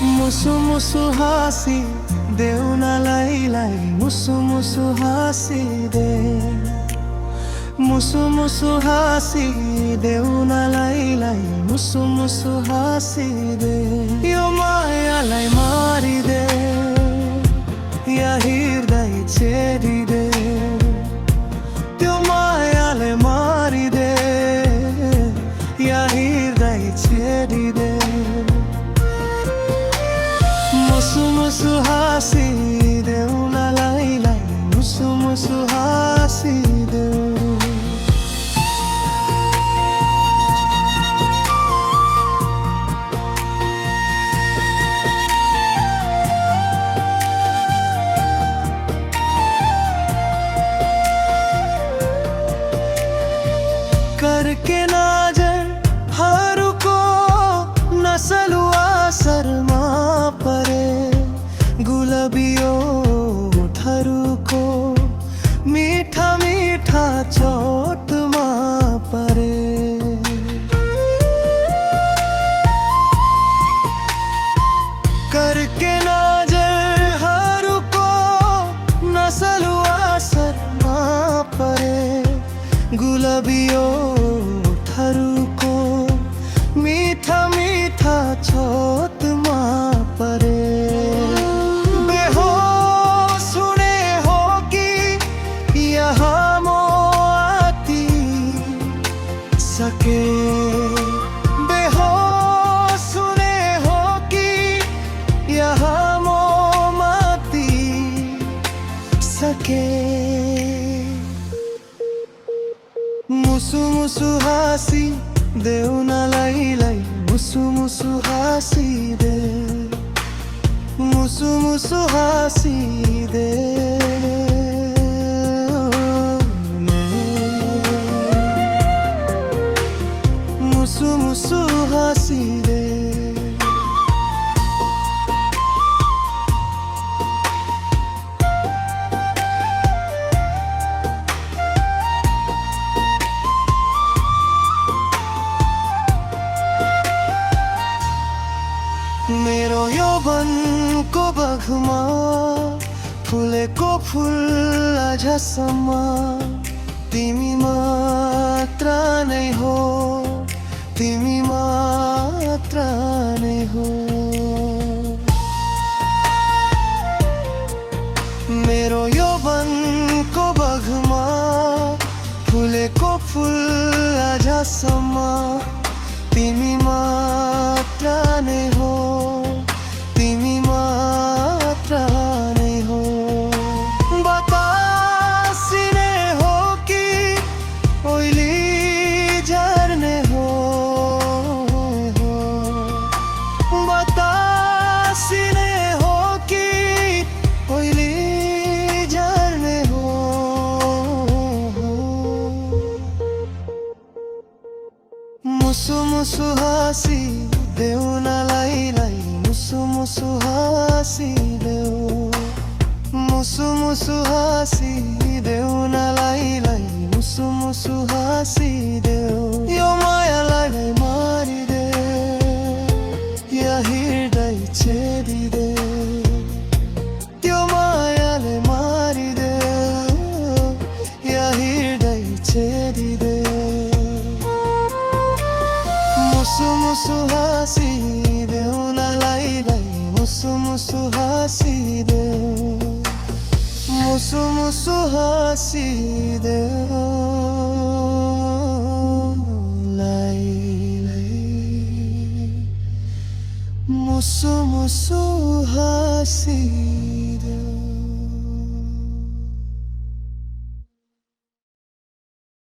मुसु मुसु हाँसी देऊ न लाइलाई, मुसु मुसु हाँसी दे। मुसु मुसु हाँसी देऊ न लाइलाई, मुसु मुसु हाँसी दे। यो मायालाई मारिदे या हृदय छेडिदे, त्यो मायाले मारिदे या हृदय छेडिदे। मुसु मुसु हाँसी देऊ न लाइलाई, मुसु मुसु हाँसी देऊ। करके नजरहरूको नसलु असरमा परे, गुलाबियो ओठहरूको मीठा मीठा चोटमा परे। करके नजरहरूको नसलु असरमा परे, गुलाबियो ओठहरूको मीठा मीठा चोटमा परे। बेहोस हुने हो कि यहाँ म आती सके, बेहोस हुने हो कि यहाँ म माती सके। मुसु मुसु हाँसी देऊ न लाइलाई, मुसु मुसु हाँसी दे। मुसु मुसु हाँसी दे। मुसु मुसु हाँसी दे। मेरो यौवनको बगमा फुलेको फुल अझसम्म तिमी मात्र नै हो, तिमी मात्र नै हो। मेरो यौवनको बगमा फुलेको फुल अझसम्म तिमी मात्र नै हो, तिमी मात्र नै हो। बतासिने हो कि ओइली झर्ने हो, बतासिने हो कि ओइली झर्ने हो। मुसु मुसु हाँसी देऊ न लाइलाई, मुसु मुसु हाँसी देऊ। मुसु मुसु हाँसी देऊ न लाइलाई, मुसु मुसु हाँसी देऊ। यो मायालाई मारिदे या हृदय छेडिदे, त्यो मायाले मारिदे या हृदय छेडिदे। मुसु मुसु हाँसी देऊ न लाइलाई, मुसु मुसु हाँसी देऊ। मुसु मुसु हाँसी देऊ लाइलाई, मुसु मुसु हाँसी देऊ।